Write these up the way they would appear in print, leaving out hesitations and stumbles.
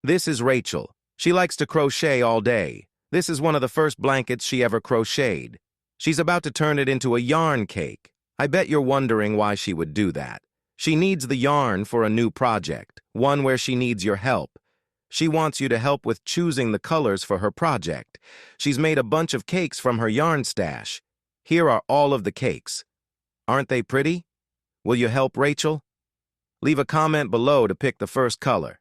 This is Rachel. She likes to crochet all day. This is one of the first blankets she ever crocheted. She's about to turn it into a yarn cake. I bet you're wondering why she would do that. She needs the yarn for a new project, one where she needs your help. She wants you to help with choosing the colors for her project. She's made a bunch of cakes from her yarn stash. Here are all of the cakes. Aren't they pretty? Will you help Rachel? Leave a comment below to pick the first color.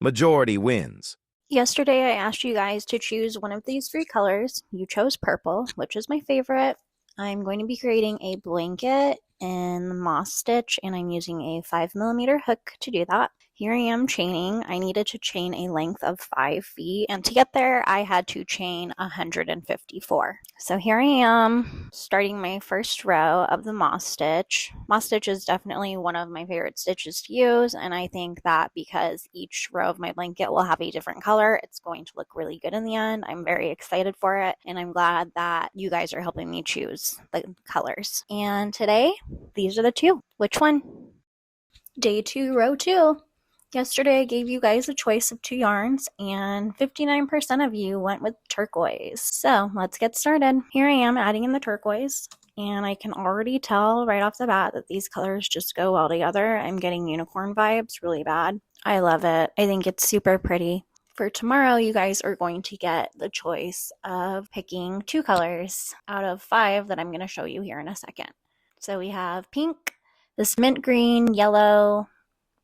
Majority wins. Yesterday, I asked you guys to choose one of these three colors. You chose purple, which is my favorite. I'm going to be creating a blanket in moss stitch, and I'm using a 5mm hook to do that. Here I am chaining. I needed to chain a length of 5 feet, and to get there, I had to chain 154. So here I am starting my first row of the moss stitch. Moss stitch is definitely one of my favorite stitches to use, and I think that because each row of my blanket will have a different color, it's going to look really good in the end. I'm very excited for it, and I'm glad that you guys are helping me choose the colors. And today, these are the two. Which one? Day 2, row 2. Yesterday, I gave you guys a choice of 2 yarns, and 59% of you went with turquoise. So let's get started. Here I am adding in the turquoise, and I can already tell right off the bat that these colors just go well together. I'm getting unicorn vibes really bad. I love it. I think it's super pretty. For tomorrow, you guys are going to get the choice of picking 2 colors out of 5 that I'm going to show you here in a second. So we have pink, this mint green, yellow,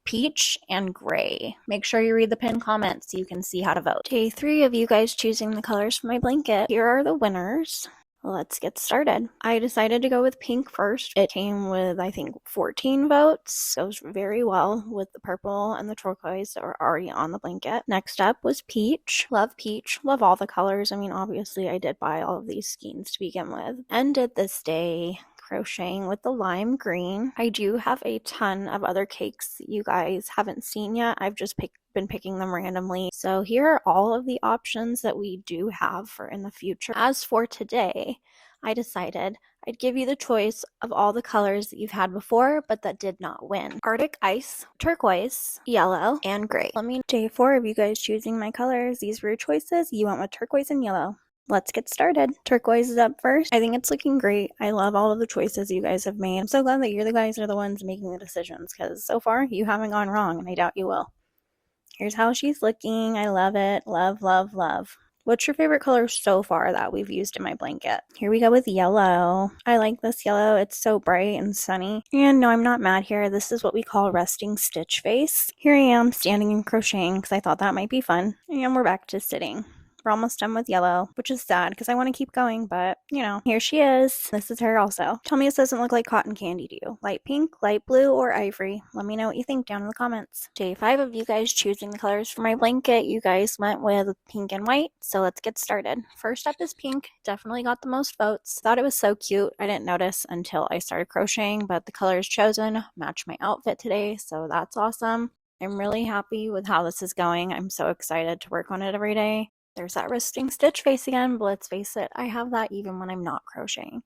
peach, and gray. Make sure you read the pinned comments so you can see how to vote. Day 3 of you guys choosing the colors for my blanket. Here are the winners. Let's get started. I decided to go with pink first. It came with, I think, 14 votes. Goes very well with the purple and the turquoise that were already on the blanket. Next up was peach. Love peach. Love all the colors. I mean, obviously, I did buy all of these skeins to begin with. Ended this day crocheting with the lime green. I do have a ton of other cakes that you guys haven't seen yet. I've just been picking them randomly. So here are all of the options that we do have for in the future. As for today, I decided I'd give you the choice of all the colors that you've had before, but that did not win. Arctic Ice, turquoise, yellow, and gray. Day 4 of you guys choosing my colors. These were your choices. You went with turquoise and yellow. Let's get started. Turquoise is up first. I think it's looking great. I love all of the choices you guys have made. I'm so glad that you're the guys that are the ones making the decisions, because so far you haven't gone wrong, and I doubt you will. Here's how she's looking. I love it. Love, love, love. What's your favorite color so far that we've used in my blanket? Here we go with yellow. I like this yellow. It's so bright and sunny. And no, I'm not mad here. This is what we call resting stitch face. Here I am standing and crocheting because I thought that might be fun. And we're back to sitting. We're almost done with yellow, which is sad because I want to keep going, but you know, here she is. This is her also. Tell me this doesn't look like cotton candy to you. Light pink, light blue, or ivory? Let me know what you think down in the comments. Day 5 of you guys choosing the colors for my blanket. You guys went with pink and white, so let's get started. First up is pink. Definitely got the most votes. Thought it was so cute. I didn't notice until I started crocheting, but the colors chosen match my outfit today, so that's awesome. I'm really happy with how this is going. I'm so excited to work on it every day. There's that resting stitch face again, but let's face it, I have that even when I'm not crocheting.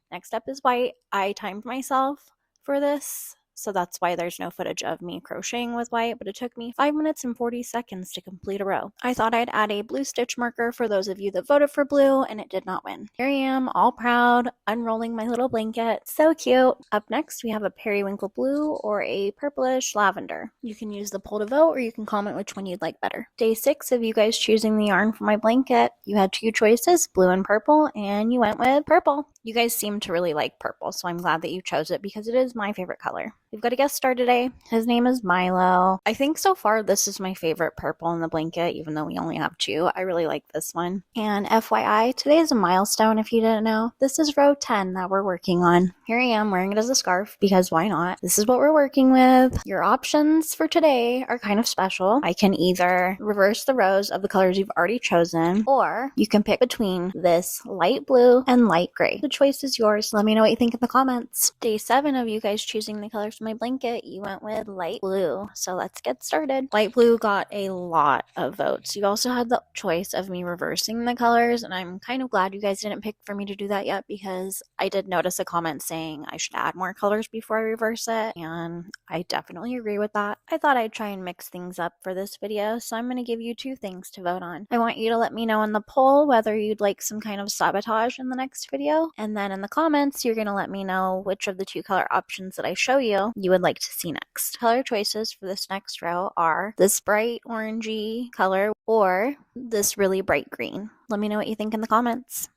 Next up is white. I timed myself for this, so that's why there's no footage of me crocheting with white, but it took me 5 minutes and 40 seconds to complete a row. I thought I'd add a blue stitch marker for those of you that voted for blue, and it did not win. Here I am, all proud, unrolling my little blanket. So cute. Up next, we have a periwinkle blue or a purplish lavender. You can use the poll to vote, or you can comment which one you'd like better. Day 6 of you guys choosing the yarn for my blanket. You had 2 choices, blue and purple, and you went with purple. You guys seem to really like purple, so I'm glad that you chose it because it is my favorite color. We've got a guest star today. His name is Milo. I think so far this is my favorite purple in the blanket, even though we only have 2. I really like this one. And FYI, today is a milestone if you didn't know. This is row 10 that we're working on. Here I am wearing it as a scarf because why not? This is what we're working with. Your options for today are kind of special. I can either reverse the rows of the colors you've already chosen, or you can pick between this light blue and light gray. The choice is yours. Let me know what you think in the comments. Day 7 of you guys choosing the colors for my blanket, you went with light blue. So let's get started. Light blue got a lot of votes. You also had the choice of me reversing the colors, and I'm kind of glad you guys didn't pick for me to do that yet, because I did notice a comment saying I should add more colors before I reverse it, and I definitely agree with that. I thought I'd try and mix things up for this video, so I'm going to give you 2 things to vote on. I want you to let me know in the poll whether you'd like some kind of sabotage in the next video, and then in the comments you're going to let me know which of the 2 color options that I show you would like to see next. Color choices for this next row are this bright orangey color or this really bright green. Let me know what you think in the comments.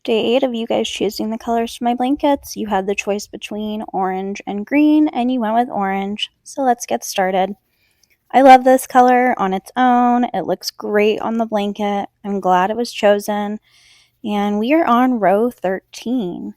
Day 8 of you guys choosing the colors for my blankets, you had the choice between orange and green, and you went with orange. So let's get started. I love this color on its own. It looks great on the blanket. I'm glad it was chosen. And we are on row 13.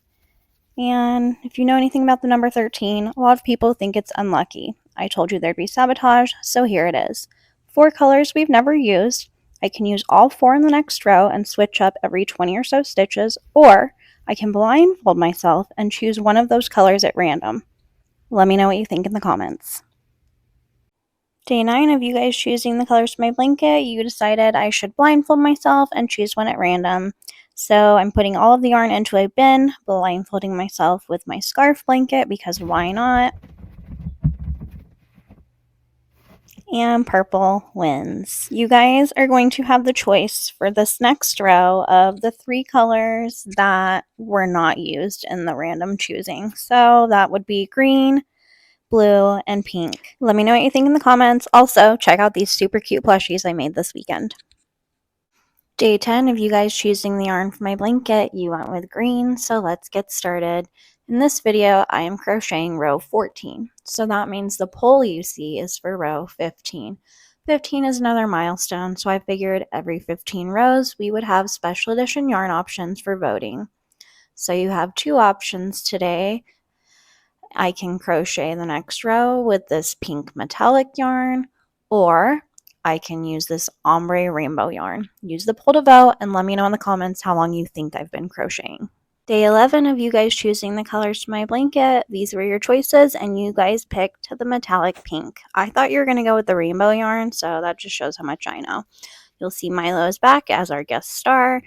And if you know anything about the number 13, a lot of people think it's unlucky. I told you there'd be sabotage, so here it is. 4 colors we've never used. I can use all 4 in the next row and switch up every 20 or so stitches, or I can blindfold myself and choose one of those colors at random. Let me know what you think in the comments. Day 9 of you guys choosing the colors for my blanket, you decided I should blindfold myself and choose one at random. So I'm putting all of the yarn into a bin, blindfolding myself with my scarf blanket because why not? And purple wins. You guys are going to have the choice for this next row of the 3 colors that were not used in the random choosing. So that would be green, blue, and pink. Let me know what you think in the comments. Also, check out these super cute plushies I made this weekend. Day 10 of you guys choosing the yarn for my blanket, you went with green, so let's get started. In this video, I am crocheting row 14, so that means the pole you see is for row 15. 15 is another milestone, so I figured every 15 rows we would have special edition yarn options for voting. So you have 2 options today. I can crochet the next row with this pink metallic yarn, or I can use this ombre rainbow yarn. Use the poll to vote and let me know in the comments how long you think I've been crocheting. Day 11 of you guys choosing the colors to my blanket, these were your choices, and you guys picked the metallic pink. I thought you were going to go with the rainbow yarn, so that just shows how much I know. You'll see Milo is back as our guest star,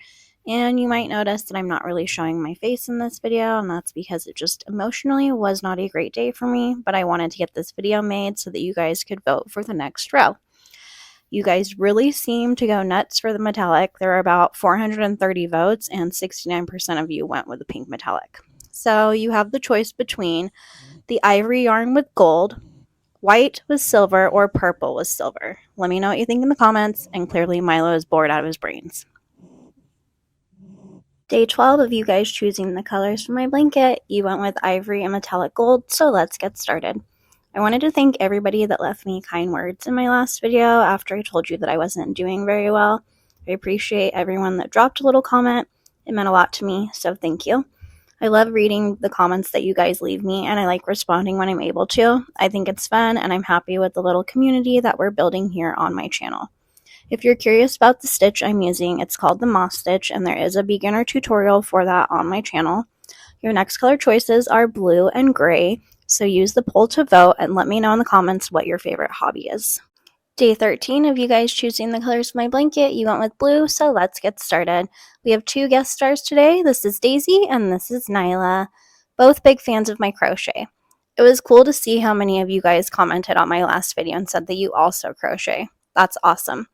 and you might notice that I'm not really showing my face in this video, and that's because it just emotionally was not a great day for me, but I wanted to get this video made so that you guys could vote for the next row. You guys really seem to go nuts for the metallic. There are about 430 votes, and 69% of you went with the pink metallic. So you have the choice between the ivory yarn with gold, white with silver, or purple with silver. Let me know what you think in the comments, and clearly Milo is bored out of his brains. Day 12 of you guys choosing the colors for my blanket, you went with ivory and metallic gold, so let's get started. I wanted to thank everybody that left me kind words in my last video after I told you that I wasn't doing very well. I appreciate everyone that dropped a little comment. It meant a lot to me, so thank you. I love reading the comments that you guys leave me, and I like responding when I'm able to. I think it's fun, and I'm happy with the little community that we're building here on my channel. If you're curious about the stitch I'm using, it's called the moss stitch, and there is a beginner tutorial for that on my channel. Your next color choices are blue and gray, so use the poll to vote and let me know in the comments what your favorite hobby is. Day 13 of you guys choosing the colors for my blanket, you went with blue, so let's get started. We have 2 guest stars today. This is Daisy and this is Nyla, both big fans of my crochet. It was cool to see how many of you guys commented on my last video and said that you also crochet. That's awesome.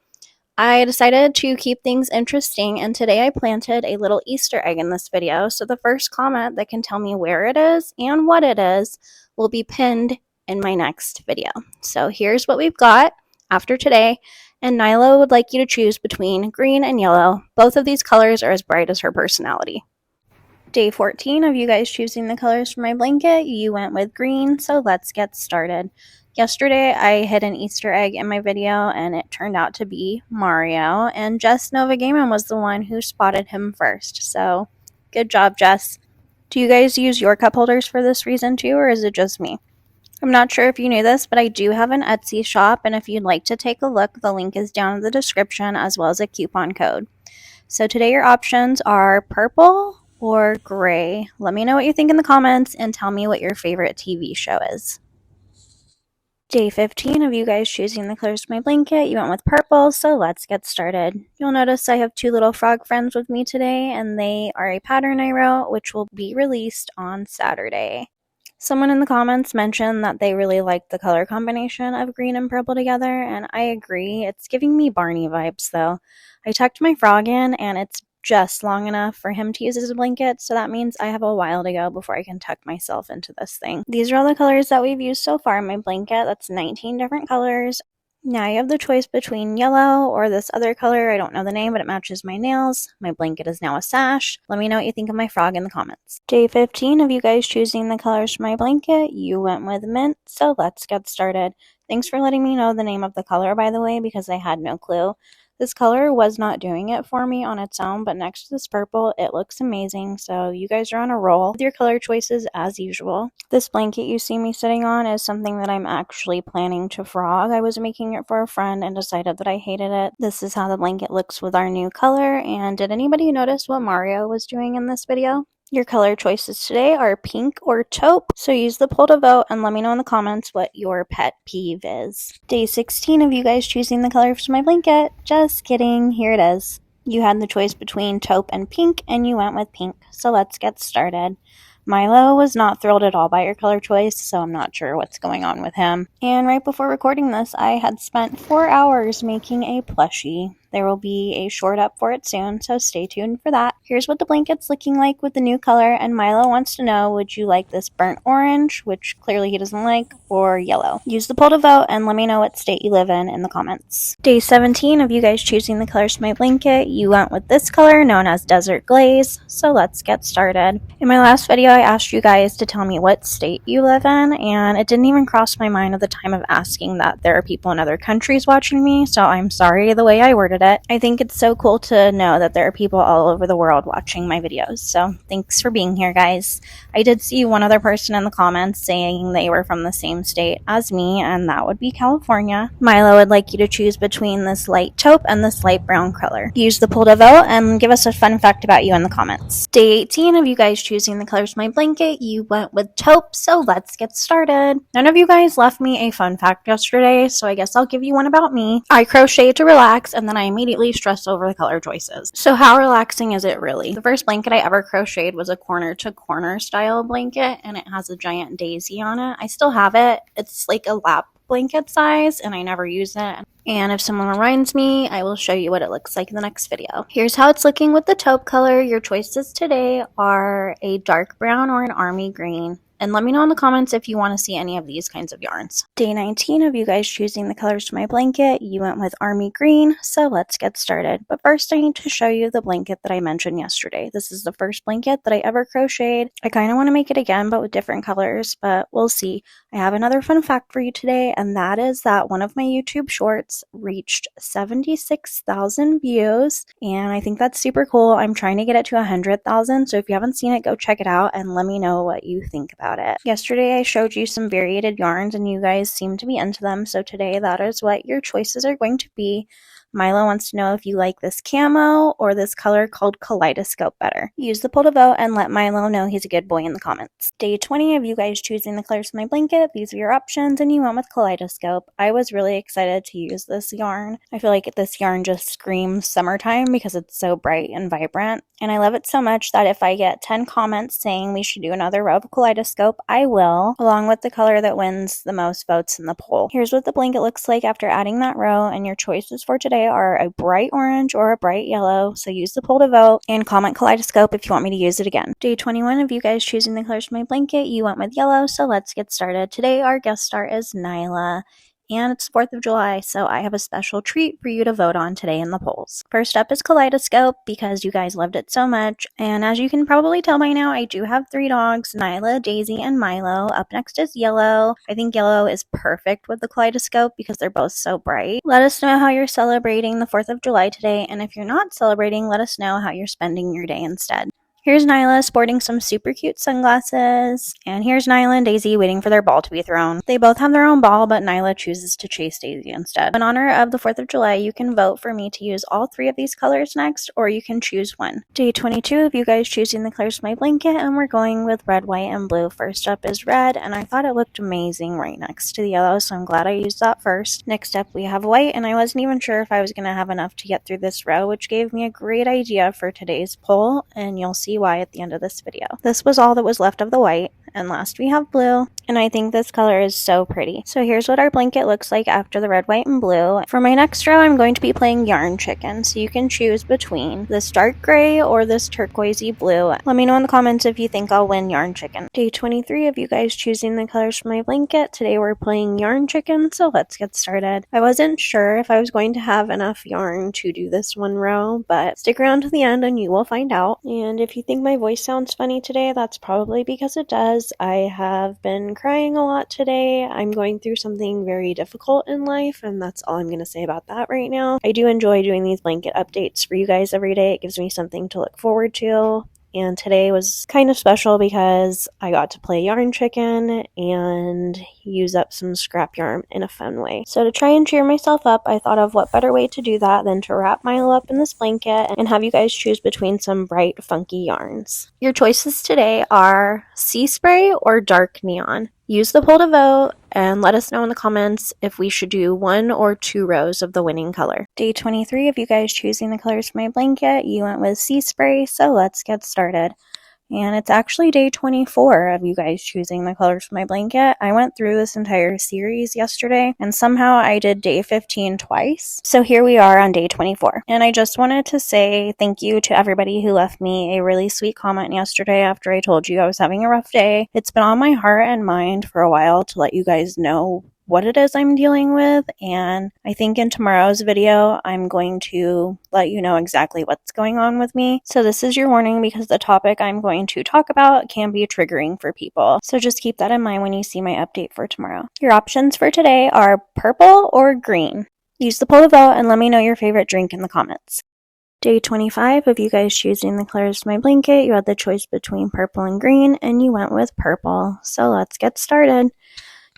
I decided to keep things interesting, and today I planted a little Easter egg in this video, so the first comment that can tell me where it is and what it is will be pinned in my next video. So here's what we've got after today, and Nyla would like you to choose between green and yellow. Both of these colors are as bright as her personality. Day 14 of you guys choosing the colors for my blanket, you went with green, so let's get started. Yesterday, I hid an Easter egg in my video, and it turned out to be Mario, and Jess Nova Gaming was the one who spotted him first, so good job, Jess. Do you guys use your cup holders for this reason too, or is it just me? I'm not sure if you knew this, but I do have an Etsy shop, and if you'd like to take a look, the link is down in the description, as well as a coupon code. So today your options are purple, or gray? Let me know what you think in the comments and tell me what your favorite TV show is. Day 15 of you guys choosing the colors for my blanket. You went with purple, so let's get started. You'll notice I have two little frog friends with me today, and they are a pattern I wrote, which will be released on Saturday. Someone in the comments mentioned that they really liked the color combination of green and purple together, and I agree. It's giving me Barney vibes, though. I tucked my frog in, and it's just long enough for him to use as a blanket, so that means I have a while to go before I can tuck myself into this thing. These are all the colors that we've used so far in my blanket. That's 19 different colors. Now you have the choice between yellow or this other color. I don't know the name, but it matches my nails. My blanket is now a sash. Let me know what you think of my frog in the comments. Day 15 of you guys choosing the colors for my blanket. You went with mint, so let's get started. Thanks for letting me know the name of the color, by the way, because I had no clue. This color was not doing it for me on its own, but next to this purple, it looks amazing. So you guys are on a roll with your color choices as usual. This blanket you see me sitting on is something that I'm actually planning to frog. I was making it for a friend and decided that I hated it. This is how the blanket looks with our new color. And did anybody notice what Mario was doing in this video? Your color choices today are pink or taupe, so use the poll to vote and let me know in the comments what your pet peeve is. Day 16 of you guys choosing the color for my blanket. Just kidding, here it is. You had the choice between taupe and pink, and you went with pink, so let's get started. Milo was not thrilled at all by your color choice, so I'm not sure what's going on with him. And right before recording this, I had spent 4 hours making a plushie. There will be a short up for it soon, so stay tuned for that. Here's what the blanket's looking like with the new color, and Milo wants to know, would you like this burnt orange, which clearly he doesn't like, or yellow? Use the poll to vote and let me know what state you live in the comments. Day 17 of you guys choosing the colors for my blanket. You went with this color known as Desert Glaze, so let's get started. In my last video, I asked you guys to tell me what state you live in, and it didn't even cross my mind at the time of asking that there are people in other countries watching me, so I'm sorry the way I worded it. I think it's so cool to know that there are people all over the world watching my videos, so thanks for being here, guys. I did see one other person in the comments saying they were from the same state as me, and that would be California. Milo would like you to choose between this light taupe and this light brown color. Use the poll to vote and give us a fun fact about you in the comments. Day 18 of you guys choosing the colors for my blanket. You went with taupe, so let's get started. None of you guys left me a fun fact yesterday, so I guess I'll give you one about me. I crochet to relax, and then I immediately stress over the color choices. So how relaxing is it really? The first blanket I ever crocheted was a corner to corner style blanket, and it has a giant daisy on it. I still have it. It's like a lap blanket size, and I never use it. And if someone reminds me, I will show you what it looks like in the next video. Here's how it's looking with the taupe color. Your choices today are a dark brown or an army green. And let me know in the comments if you want to see any of these kinds of yarns. Day 19 of you guys choosing the colors for my blanket. You went with army green, so let's get started. But first I need to show you the blanket that I mentioned yesterday. This is the first blanket that I ever crocheted. I kind of want to make it again, but with different colors, but we'll see. I have another fun fact for you today, and that is that one of my YouTube shorts reached 76,000 views, and I think that's super cool. I'm trying to get it to 100,000, so if you haven't seen it, go check it out and let me know what you think about it. Yesterday I showed you some variated yarns and you guys seem to be into them, so today that is what your choices are going to be. Milo wants to know if you like this camo or this color called Kaleidoscope better. Use the poll to vote and let Milo know he's a good boy in the comments. Day 20 of you guys choosing the colors for my blanket. These are your options and you went with Kaleidoscope. I was really excited to use this yarn. I feel like this yarn just screams summertime because it's so bright and vibrant. And I love it so much that if I get 10 comments saying we should do another row of Kaleidoscope, I will, along with the color that wins the most votes in the poll. Here's what the blanket looks like after adding that row, and your choices for today are a bright orange or a bright yellow, so use the poll to vote and comment Kaleidoscope if you want me to use it again. Day 21 of you guys choosing the colors for my blanket. You went with yellow, so let's get started. Today our guest star is Nyla. And it's 4th of July, so I have a special treat for you to vote on today in the polls. First up is Kaleidoscope, because you guys loved it so much. And as you can probably tell by now, I do have 3 dogs, Nyla, Daisy, and Milo. Up next is Yellow. I think Yellow is perfect with the Kaleidoscope because they're both so bright. Let us know how you're celebrating the 4th of July today, and if you're not celebrating, let us know how you're spending your day instead. Here's Nyla sporting some super cute sunglasses, and here's Nyla and Daisy waiting for their ball to be thrown. They both have their own ball, but Nyla chooses to chase Daisy instead. In honor of the 4th of July, you can vote for me to use all 3 of these colors next, or you can choose one. Day 22 of you guys choosing the colors for my blanket, and we're going with red, white, and blue. First up is red, and I thought it looked amazing right next to the yellow, so I'm glad I used that first. Next up we have white, and I wasn't even sure if I was going to have enough to get through this row, which gave me a great idea for today's poll, and you'll see why at the end of this video. This was all that was left of the white, and last we have blue, and I think this color is so pretty. So here's what our blanket looks like after the red, white, and blue. For my next row, I'm going to be playing Yarn Chicken, so you can choose between this dark gray or this turquoisey blue. Let me know in the comments if you think I'll win Yarn Chicken. Day 23 of you guys choosing the colors for my blanket. Today we're playing Yarn Chicken, so let's get started. I wasn't sure if I was going to have enough yarn to do this one row, but stick around to the end and you will find out. And if you think my voice sounds funny today, that's probably because it does. I have been crying a lot today. I'm going through something very difficult in life, and that's all I'm going to say about that right now. I do enjoy doing these blanket updates for you guys every day. It gives me something to look forward to. And today was kind of special because I got to play Yarn Chicken and use up some scrap yarn in a fun way. So to try and cheer myself up, I thought of what better way to do that than to wrap Milo up in this blanket and have you guys choose between some bright, funky yarns. Your choices today are Sea Spray or Dark Neon. Use the poll to vote and let us know in the comments if we should do 1 or 2 rows of the winning color. Day 23 of you guys choosing the colors for my blanket, you went with Sea Spray, so let's get started. And it's actually day 24 of you guys choosing the colors for my blanket. I went through this entire series yesterday, and somehow I did day 15 twice. So here we are on day 24. And I just wanted to say thank you to everybody who left me a really sweet comment yesterday after I told you I was having a rough day. It's been on my heart and mind for a while to let you guys know what it is I'm dealing with, and I think in tomorrow's video I'm going to let you know exactly what's going on with me. So this is your warning because the topic I'm going to talk about can be triggering for people. So just keep that in mind when you see my update for tomorrow. Your options for today are purple or green. Use the poll to vote and let me know your favorite drink in the comments. Day 25 of you guys choosing the colors for my blanket, you had the choice between purple and green and you went with purple. So let's get started.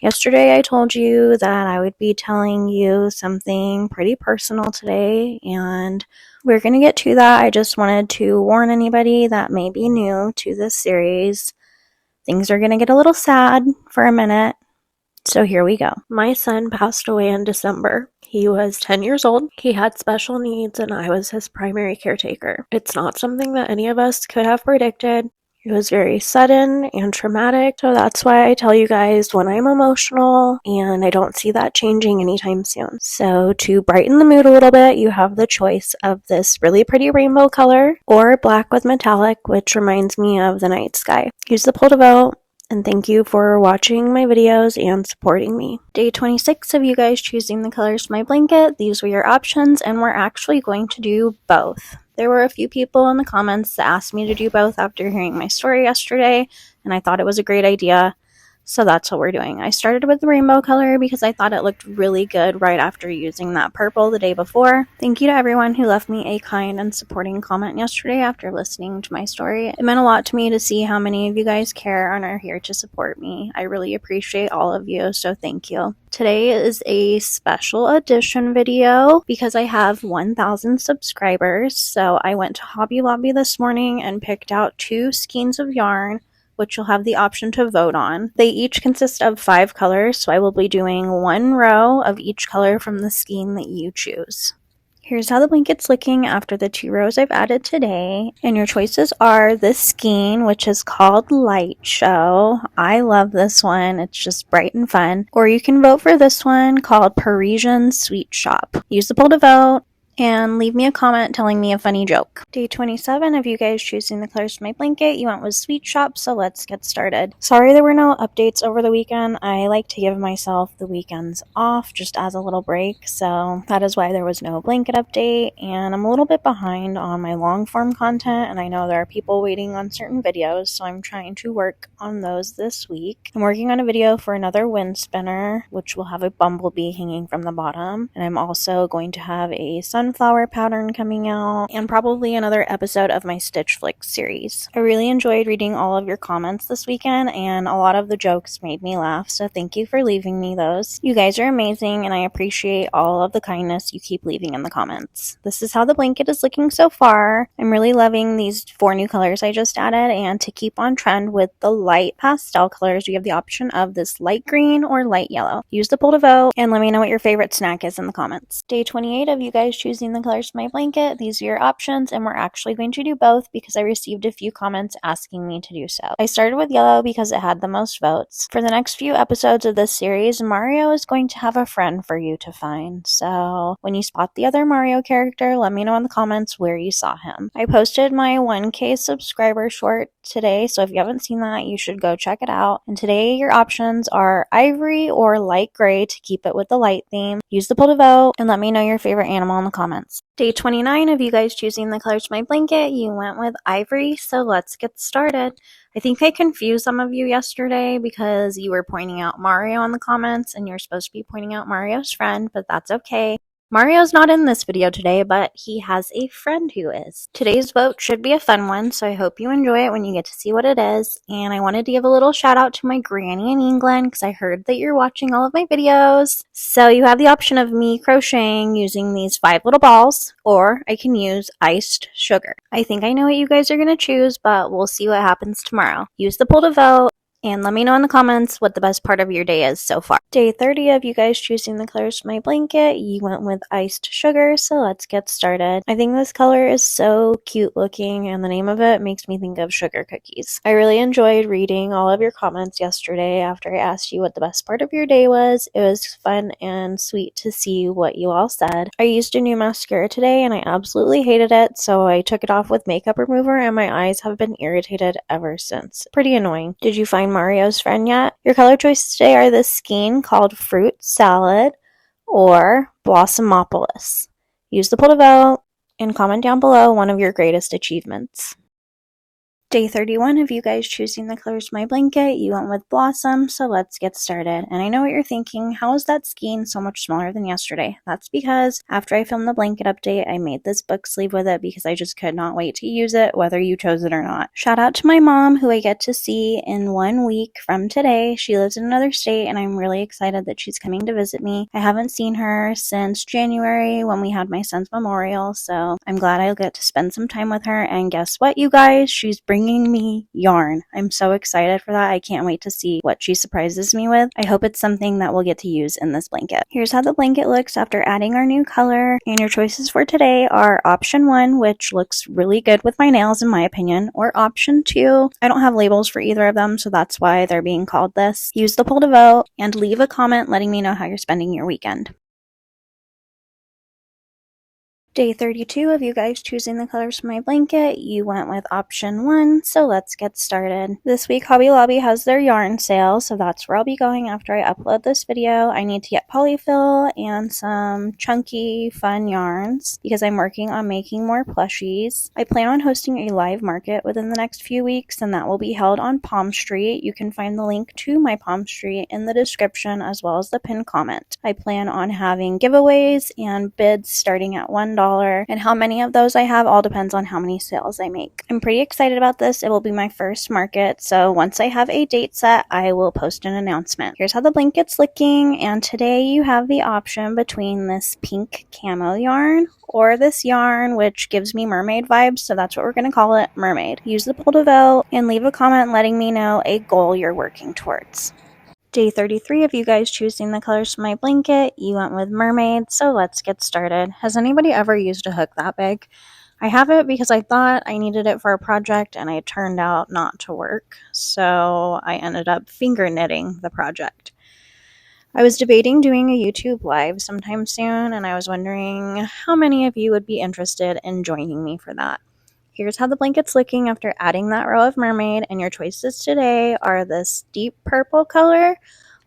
Yesterday I told you that I would be telling you something pretty personal today, and we're going to get to that. I just wanted to warn anybody that may be new to this series. Things are going to get a little sad for a minute, so here we go. My son passed away in December. He was 10 years old. He had special needs, and I was his primary caretaker. It's not something that any of us could have predicted. It was very sudden and traumatic, so that's why I tell you guys when I'm emotional, and I don't see that changing anytime soon. So to brighten the mood a little bit, you have the choice of this really pretty rainbow color or black with metallic, which reminds me of the night sky. Use the poll to vote. And thank you for watching my videos and supporting me. Day 26 of you guys choosing the colors for my blanket. These were your options, and we're actually going to do both. There were a few people in the comments that asked me to do both after hearing my story yesterday, and I thought it was a great idea. So that's what we're doing. I started with the rainbow color because I thought it looked really good right after using that purple the day before. Thank you to everyone who left me a kind and supporting comment yesterday after listening to my story. It meant a lot to me to see how many of you guys care and are here to support me. I really appreciate all of you, so thank you. Today is a special edition video because I have 1,000 subscribers. So I went to Hobby Lobby this morning and picked out 2 skeins of yarn, which you'll have the option to vote on. They each consist of 5 colors, so I will be doing 1 row of each color from the skein that you choose. Here's how the blanket's looking after the 2 rows I've added today. And your choices are this skein, which is called Light Show. I love this one. It's just bright and fun. Or you can vote for this one called Parisian Sweet Shop. Use the poll to vote and leave me a comment telling me a funny joke. Day 27 of you guys choosing the colors for my blanket, you went with Sweet Shop, so let's get started. Sorry there were no updates over the weekend. I like to give myself the weekends off just as a little break, so that is why there was no blanket update, and I'm a little bit behind on my long form content, and I know there are people waiting on certain videos, so I'm trying to work on those this week. I'm working on a video for another wind spinner, which will have a bumblebee hanging from the bottom, and I'm also going to have a sun sunflower pattern coming out, and probably another episode of my Stitch Flicks series. I really enjoyed reading all of your comments this weekend, and a lot of the jokes made me laugh, so thank you for leaving me those. You guys are amazing, and I appreciate all of the kindness you keep leaving in the comments. This is how the blanket is looking so far. I'm really loving these 4 new colors I just added, and to keep on trend with the light pastel colors, you have the option of this light green or light yellow. Use the pull to vote, and let me know what your favorite snack is in the comments. Day 28 of you guys choosing the colors for my blanket. These are your options, and we're actually going to do both because I received a few comments asking me to do so. I started with yellow because it had the most votes. For the next few episodes of this series, Mario is going to have a friend for you to find. So when you spot the other Mario character, let me know in the comments where you saw him. I posted my 1K subscriber short today, so if you haven't seen that, you should go check it out. And today your options are ivory or light gray to keep it with the light theme. Use the poll to vote and let me know your favorite animal in the comments. Day 29 of you guys choosing the colors for my blanket, you went with ivory, so let's get started. I think I confused some of you yesterday because you were pointing out Mario in the comments and you're supposed to be pointing out Mario's friend, but that's okay. Mario's not in this video today, but he has a friend who is. Today's vote should be a fun one, so I hope you enjoy it when you get to see what it is. And I wanted to give a little shout out to my granny in England because I heard that you're watching all of my videos. So you have the option of me crocheting using these 5 little balls, or I can use iced sugar. I think I know what you guys are going to choose, but we'll see what happens tomorrow. Use the poll to vote. And let me know in the comments what the best part of your day is so far. Day 30 of you guys choosing the colors for my blanket. You went with iced sugar, so let's get started. I think this color is so cute looking, and the name of it makes me think of sugar cookies. I really enjoyed reading all of your comments yesterday after I asked you what the best part of your day was. It was fun and sweet to see what you all said. I used a new mascara today, and I absolutely hated it, so I took it off with makeup remover, and my eyes have been irritated ever since. Pretty annoying. Did you find Mario's friend yet? Your color choices today are this skein called Fruit Salad or Blossomopolis. Use the poll to vote and comment down below one of your greatest achievements. Day 31 of you guys choosing the colors for my blanket. You went with Blossom, so let's get started. And I know what you're thinking, how is that skein so much smaller than yesterday? That's because after I filmed the blanket update, I made this book sleeve with it because I just could not wait to use it, whether you chose it or not. Shout out to my mom, who I get to see in 1 week from today. She lives in another state, and I'm really excited that she's coming to visit me. I haven't seen her since January when we had my son's memorial, so I'm glad I'll get to spend some time with her. And guess what, you guys? She's bringing me yarn. I'm so excited for that. I can't wait to see what she surprises me with. I hope it's something that we'll get to use in this blanket. Here's how the blanket looks after adding our new color. And your choices for today are option 1, which looks really good with my nails in my opinion, or option 2. I don't have labels for either of them, so that's why they're being called this. Use the poll to vote and leave a comment letting me know how you're spending your weekend. Day 32 of you guys choosing the colors for my blanket. You went with option 1, so let's get started. This week Hobby Lobby has their yarn sale, so that's where I'll be going after I upload this video. I need to get polyfill and some chunky fun yarns because I'm working on making more plushies. I plan on hosting a live market within the next few weeks, and that will be held on Palm Street. You can find the link to my Palm Street in the description as well as the pinned comment. I plan on having giveaways and bids starting at $1, and how many of those I have all depends on how many sales I make. I'm pretty excited about this. It will be my first market, so once I have a date set, I will post an announcement. Here's how the blanket's looking, and today you have the option between this pink camo yarn or this yarn, which gives me mermaid vibes, so that's what we're going to call it, Mermaid. Use the poll to vote and leave a comment letting me know a goal you're working towards. Day 33 of you guys choosing the colors for my blanket. You went with Mermaid, so let's get started. Has anybody ever used a hook that big? I have it because I thought I needed it for a project and it turned out not to work, so I ended up finger knitting the project. I was debating doing a YouTube live sometime soon, and I was wondering how many of you would be interested in joining me for that. Here's how the blanket's looking after adding that row of Mermaid, and your choices today are this deep purple color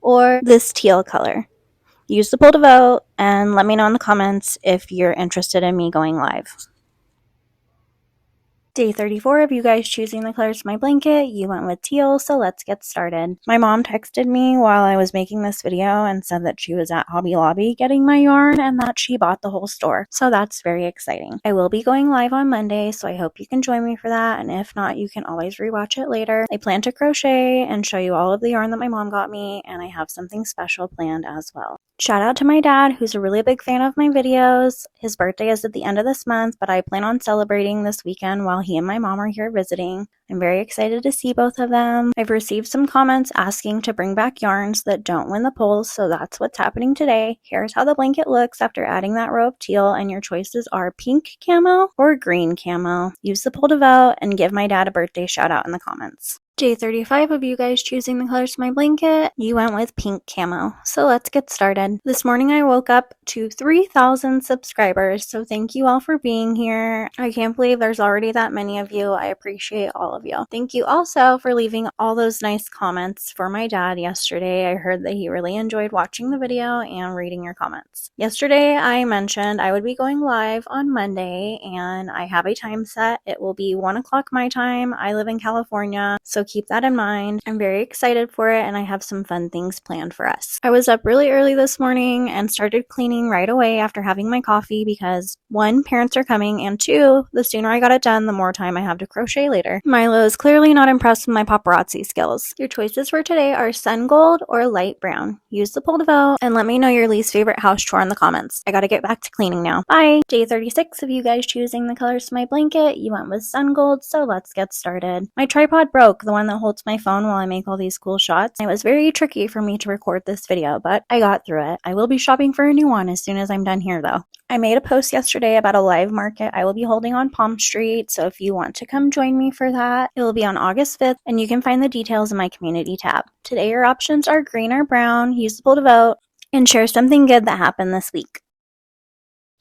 or this teal color. Use the poll to vote and let me know in the comments if you're interested in me going live. Day 34 of you guys choosing the colors for my blanket, you went with teal, so let's get started. My mom texted me while I was making this video and said that she was at Hobby Lobby getting my yarn and that she bought the whole store, so that's very exciting. I will be going live on Monday, so I hope you can join me for that, and if not, you can always rewatch it later. I plan to crochet and show you all of the yarn that my mom got me, and I have something special planned as well. Shout out to my dad, who's a really big fan of my videos. His birthday is at the end of this month, but I plan on celebrating this weekend while he and my mom are here visiting. I'm very excited to see both of them. I've received some comments asking to bring back yarns that don't win the polls, so that's what's happening today. Here's how the blanket looks after adding that row of teal, and your choices are pink camo or green camo. Use the poll to vote and give my dad a birthday shout out in the comments. Day 35 of you guys choosing the colors for my blanket, you went with pink camo. So let's get started. This morning I woke up to 3,000 subscribers, so thank you all for being here. I can't believe there's already that many of you. I appreciate all of you. Thank you also for leaving all those nice comments for my dad yesterday. I heard that he really enjoyed watching the video and reading your comments. Yesterday I mentioned I would be going live on Monday, and I have a time set. It will be 1 o'clock my time. I live in California, so keep that in mind. I'm very excited for it, and I have some fun things planned for us. I was up really early this morning and started cleaning right away after having my coffee because 1, parents are coming, and 2, the sooner I got it done, the more time I have to crochet later. Milo is clearly not impressed with my paparazzi skills. Your choices for today are sun gold or light brown. Use the poll to vote and let me know your least favorite house chore in the comments. I gotta get back to cleaning now. Bye! Day 36 of you guys choosing the colors for my blanket, you went with sun gold, so let's get started. My tripod broke, the one that holds my phone while I make all these cool shots. It was very tricky for me to record this video, but I got through it. I will be shopping for a new one as soon as I'm done here though. I made a post yesterday about a live market I will be holding on Palm Street, so if you want to come join me for that, it will be on August 5th, and you can find the details in my community tab. Today your options are green or brown. Use the poll to vote and share something good that happened this week.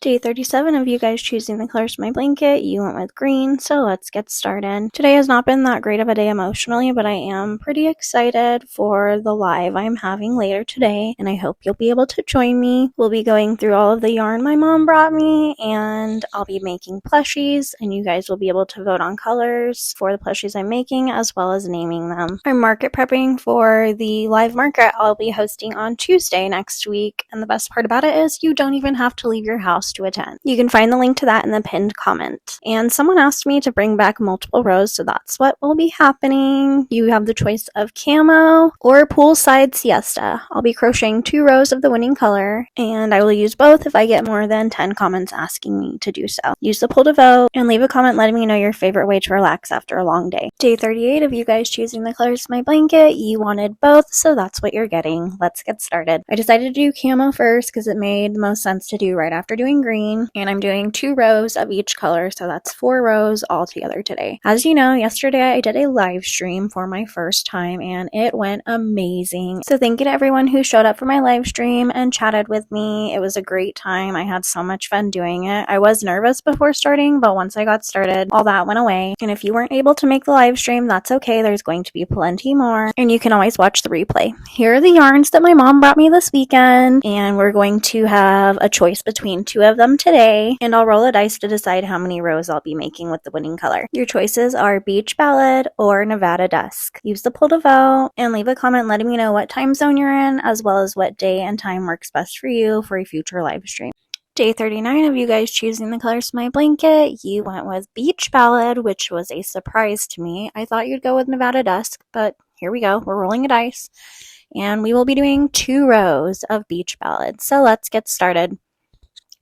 Day 37 of you guys choosing the colors for my blanket, you went with green, so let's get started. Today has not been that great of a day emotionally, but I am pretty excited for the live I'm having later today, and I hope you'll be able to join me. We'll be going through all of the yarn my mom brought me, and I'll be making plushies, and you guys will be able to vote on colors for the plushies I'm making, as well as naming them. I'm market prepping for the live market I'll be hosting on Tuesday next week, and the best part about it is you don't even have to leave your house to attend. You can find the link to that in the pinned comment. And someone asked me to bring back multiple rows, so that's what will be happening. You have the choice of camo or poolside siesta. I'll be crocheting 2 rows of the winning color, and I will use both if I get more than 10 comments asking me to do so. Use the poll to vote and leave a comment letting me know your favorite way to relax after a long day. Day 38 of you guys choosing the colors for my blanket, you wanted both, so that's what you're getting. Let's get started. I decided to do camo first because it made the most sense to do right after doing green, and I'm doing 2 rows of each color, so that's 4 rows all together today. As you know, yesterday I did a live stream for my first time and it went amazing. So thank you to everyone who showed up for my live stream and chatted with me. It was a great time. I had so much fun doing it. I was nervous before starting, but once I got started, all that went away. And if you weren't able to make the live stream, that's okay. There's going to be plenty more, and you can always watch the replay. Here are the yarns that my mom brought me this weekend, and we're going to have a choice between 2 of them today, and I'll roll a dice to decide how many rows I'll be making with the winning color. Your choices are Beach Ballad or Nevada Dusk. Use the poll to vote and leave a comment letting me know what time zone you're in, as well as what day and time works best for you for a future live stream. Day 39 of you guys choosing the colors for my blanket, you went with Beach Ballad, which was a surprise to me. I thought you'd go with Nevada Dusk, but here we go. We're rolling a dice, and we will be doing 2 rows of Beach Ballad. So let's get started.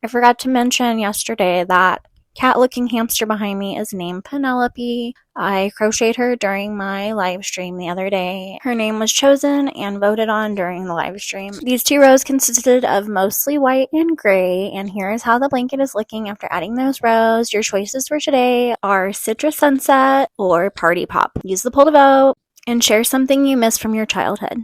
I forgot to mention yesterday that cat-looking hamster behind me is named Penelope. I crocheted her during my live stream the other day. Her name was chosen and voted on during the live stream. These 2 rows consisted of mostly white and gray, and here is how the blanket is looking after adding those rows. Your choices for today are Citrus Sunset or Party Pop. Use the poll to vote and share something you miss from your childhood.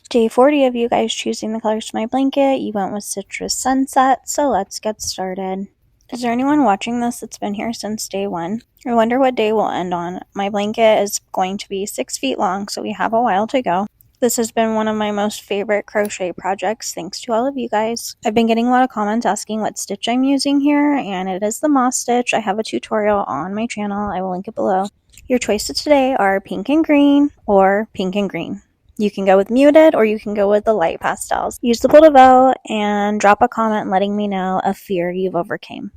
Day 40 of you guys choosing the colors for my blanket, you went with Citrus Sunset, so let's get started. Is there anyone watching this that's been here since day 1? I wonder what day we'll end on. My blanket is going to be 6 feet long, so we have a while to go. This has been one of my most favorite crochet projects thanks to all of you guys. I've been getting a lot of comments asking what stitch I'm using here, and it is the moss stitch. I have a tutorial on my channel. I will link it below. Your choices today are pink and green or pink and green. You can go with muted or you can go with the light pastels. Use the pull to vote and drop a comment letting me know a fear you've overcame.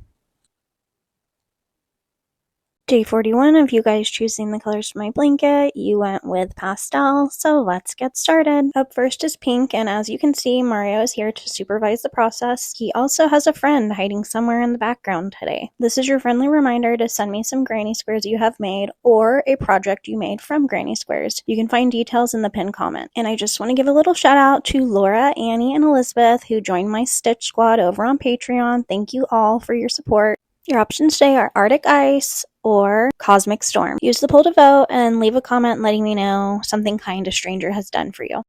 Day 41 of you guys choosing the colors for my blanket, you went with pastel, so let's get started. Up first is pink, and as you can see, Mario is here to supervise the process. He also has a friend hiding somewhere in the background today. This is your friendly reminder to send me some granny squares you have made or a project you made from granny squares. You can find details in the pinned comment. And I just want to give a little shout out to Laura, Annie, and Elizabeth who joined my Stitch Squad over on Patreon. Thank you all for your support. Your options today are Arctic Ice or Cosmic Storm. Use the poll to vote and leave a comment letting me know something kind a stranger has done for you.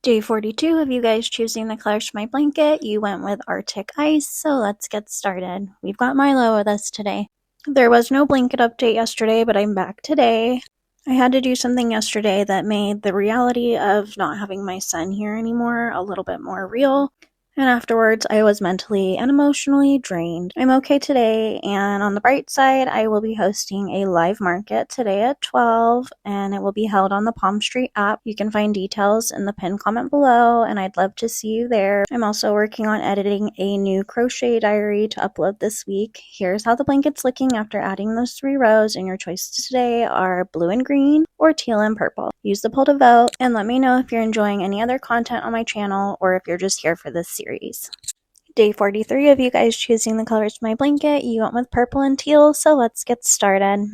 Day 42 of you guys choosing the colors for my blanket, you went with Arctic Ice, so let's get started. We've got Milo with us today. There was no blanket update yesterday, but I'm back today. I had to do something yesterday that made the reality of not having my son here anymore a little bit more real. And afterwards, I was mentally and emotionally drained. I'm okay today, and on the bright side, I will be hosting a live market today at 12, and it will be held on the Palm Street app. You can find details in the pinned comment below, and I'd love to see you there. I'm also working on editing a new crochet diary to upload this week. Here's how the blanket's looking after adding those 3 rows, and your choices today are blue and green or teal and purple. Use the poll to vote, and let me know if you're enjoying any other content on my channel or if you're just here for this series. Day 43 of you guys choosing the colors for my blanket, you went with purple and teal, so let's get started.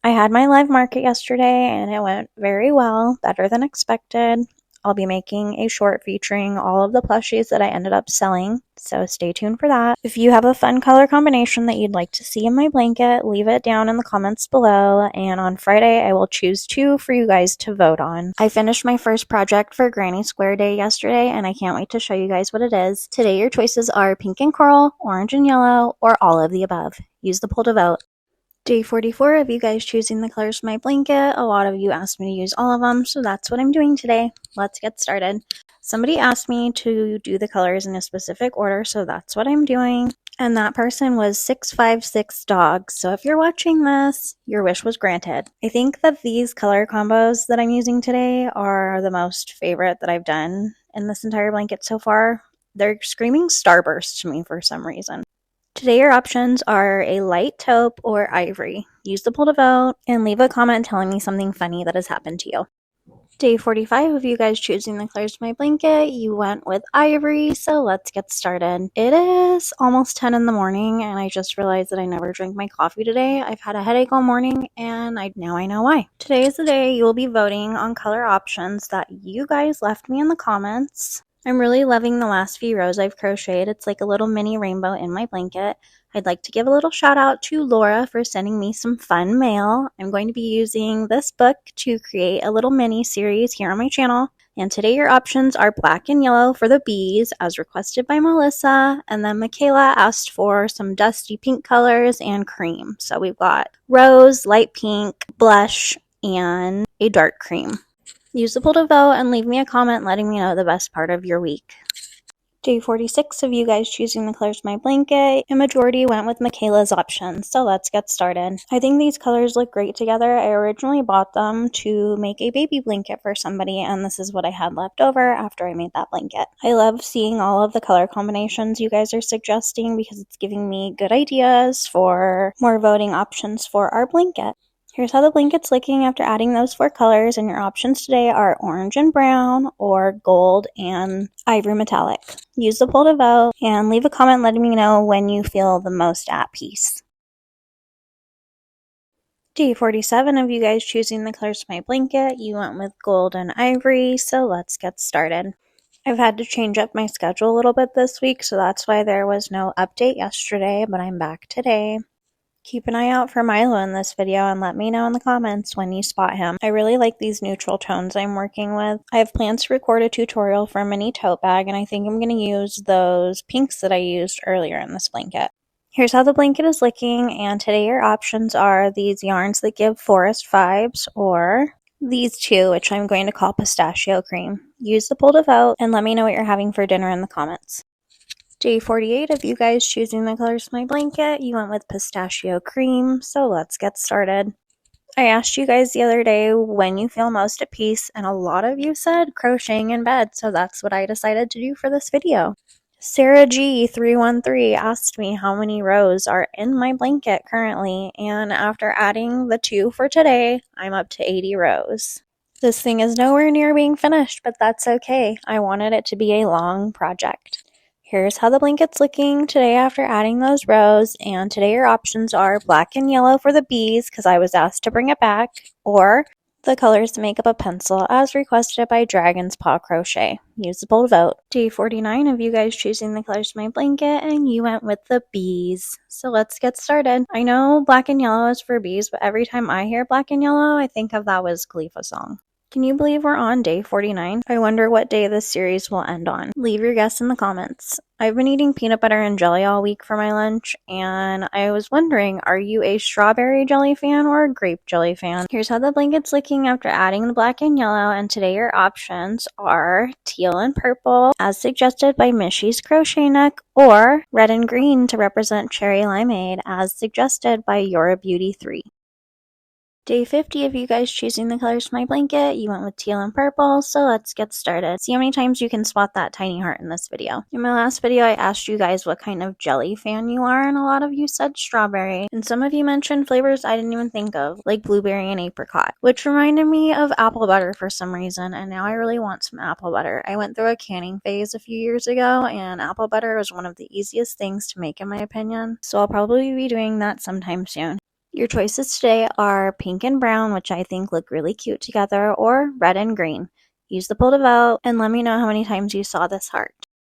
I had my live market yesterday and it went very well, better than expected. I'll be making a short featuring all of the plushies that I ended up selling, so stay tuned for that. If you have a fun color combination that you'd like to see in my blanket, leave it down in the comments below, and on Friday I will choose 2 for you guys to vote on. I finished my first project for Granny Square Day yesterday, and I can't wait to show you guys what it is. Today your choices are pink and coral, orange and yellow, or all of the above. Use the poll to vote. Day 44 of you guys choosing the colors for my blanket. A lot of you asked me to use all of them, so that's what I'm doing today. Let's get started. Somebody asked me to do the colors in a specific order, so that's what I'm doing. And that person was 656 Dogs. So if you're watching this, your wish was granted. I think that these color combos that I'm using today are the most favorite that I've done in this entire blanket so far. They're screaming Starburst to me for some reason. Today your options are a light taupe or ivory. Use the poll to vote and leave a comment telling me something funny that has happened to you. Day 45 of you guys choosing the colors for my blanket, you went with ivory, so let's get started. It is almost 10 in the morning and I just realized that I never drank my coffee today. I've had a headache all morning and now I know why. Today is the day you will be voting on color options that you guys left me in the comments. I'm really loving the last few rows I've crocheted. It's like a little mini rainbow in my blanket. I'd like to give a little shout out to Laura for sending me some fun mail. I'm going to be using this book to create a little mini series here on my channel. And today your options are black and yellow for the bees as requested by Melissa. And then Michaela asked for some dusty pink colors and cream. So we've got rose, light pink, blush, and a dark cream. Use the poll to vote and leave me a comment letting me know the best part of your week. Day 46 of you guys choosing the colors for my blanket, a majority went with Michaela's options, so let's get started. I think these colors look great together. I originally bought them to make a baby blanket for somebody, and this is what I had left over after I made that blanket. I love seeing all of the color combinations you guys are suggesting because it's giving me good ideas for more voting options for our blanket. Here's how the blanket's looking after adding those 4 colors, and your options today are orange and brown or gold and ivory metallic. Use the poll to vote and leave a comment letting me know when you feel the most at peace. Day 47 of you guys choosing the colors for my blanket, you went with gold and ivory, so let's get started. I've had to change up my schedule a little bit this week, so that's why there was no update yesterday, but I'm back today. Keep an eye out for Milo in this video and let me know in the comments when you spot him. I really like these neutral tones I'm working with. I have plans to record a tutorial for a mini tote bag, and I think I'm going to use those pinks that I used earlier in this blanket. Here's how the blanket is looking, and today your options are these yarns that give forest vibes or these two, which I'm going to call pistachio cream. Use the poll to vote and let me know what you're having for dinner in the comments. Day 48 of you guys choosing the colors of my blanket, you went with pistachio cream, so let's get started. I asked you guys the other day when you feel most at peace, and a lot of you said crocheting in bed, so that's what I decided to do for this video. Sarah G313 asked me how many rows are in my blanket currently, and after adding the 2 for today, I'm up to 80 rows. This thing is nowhere near being finished, but that's okay. I wanted it to be a long project. Here's how the blanket's looking today after adding those rows, and today your options are black and yellow for the bees because I was asked to bring it back, or the colors to make up a pencil as requested by Dragon's Paw Crochet. Use the poll to vote. Day 49 of you guys choosing the colors of my blanket, and you went with the bees. So let's get started. I know black and yellow is for bees, but every time I hear black and yellow, I think of that Wiz Khalifa song. Can you believe we're on day 49? I wonder what day this series will end on. Leave your guess in the comments. I've been eating peanut butter and jelly all week for my lunch, and I was wondering, are you a strawberry jelly fan or a grape jelly fan? Here's how the blanket's looking after adding the black and yellow, and today your options are teal and purple, as suggested by Mishy's Crochet Nook, or red and green to represent cherry limeade, as suggested by You're a Beauty 3. Day 50 of you guys choosing the colors for my blanket, you went with teal and purple, so let's get started. See how many times you can spot that tiny heart in this video. In my last video, I asked you guys what kind of jelly fan you are, and a lot of you said strawberry, and some of you mentioned flavors I didn't even think of, like blueberry and apricot, which reminded me of apple butter for some reason, and now I really want some apple butter. I went through a canning phase a few years ago, and apple butter was one of the easiest things to make in my opinion, so I'll probably be doing that sometime soon. Your choices today are pink and brown, which I think look really cute together, or red and green. Use the poll to vote and let me know how many times you saw this heart.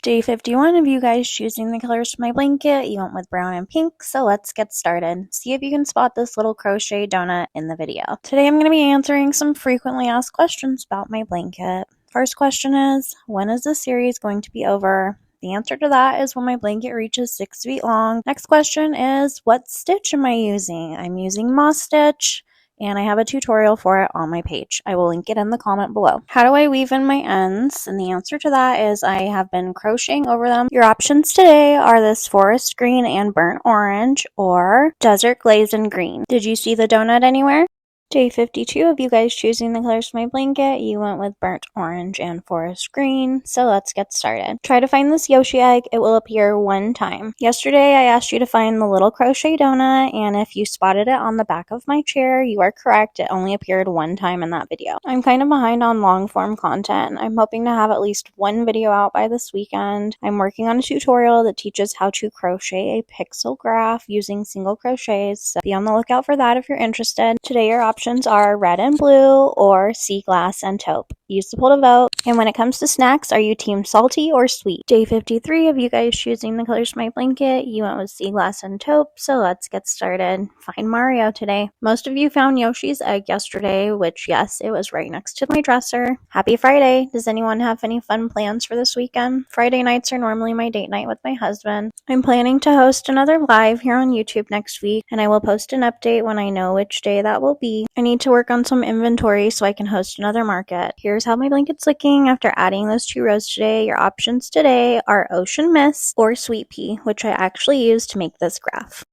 Day 51 of you guys choosing the colors for my blanket, you went with brown and pink, so let's get started. See if you can spot this little crochet donut in the video. Today I'm going to be answering some frequently asked questions about my blanket. First question is, when is this series going to be over? The answer to that is when my blanket reaches 6 feet long. Next question is, what stitch am I using? I'm using moss stitch, and I have a tutorial for it on my page. I will link it in the comment below. How do I weave in my ends? And the answer to that is I have been crocheting over them. Your options today are this forest green and burnt orange, or desert glaze and green. Did you see the donut anywhere? Day 52 of you guys choosing the colors for my blanket, you went with burnt orange and forest green, so let's get started. Try to find this Yoshi egg, it will appear one time. Yesterday I asked you to find the little crochet donut, and if you spotted it on the back of my chair, you are correct, it only appeared one time in that video. I'm kind of behind on long form content. I'm hoping to have at least one video out by this weekend. I'm working on a tutorial that teaches how to crochet a pixel graph using single crochets, so be on the lookout for that if you're interested. Today your options are red and blue, or sea glass and taupe. Use the poll to vote. And when it comes to snacks, are you team salty or sweet? Day 53 of you guys choosing the colors for my blanket, you went with sea glass and taupe, so let's get started. Find Mario today. Most of you found Yoshi's egg yesterday, which yes, it was right next to my dresser. Happy Friday! Does anyone have any fun plans for this weekend? Friday nights are normally my date night with my husband. I'm planning to host another live here on YouTube next week, and I will post an update when I know which day that will be. I need to work on some inventory so I can host another market. Here's how my blanket's looking after adding those 2 rows today. Your options today are Ocean Mist or Sweet Pea, which I actually used to make this graph.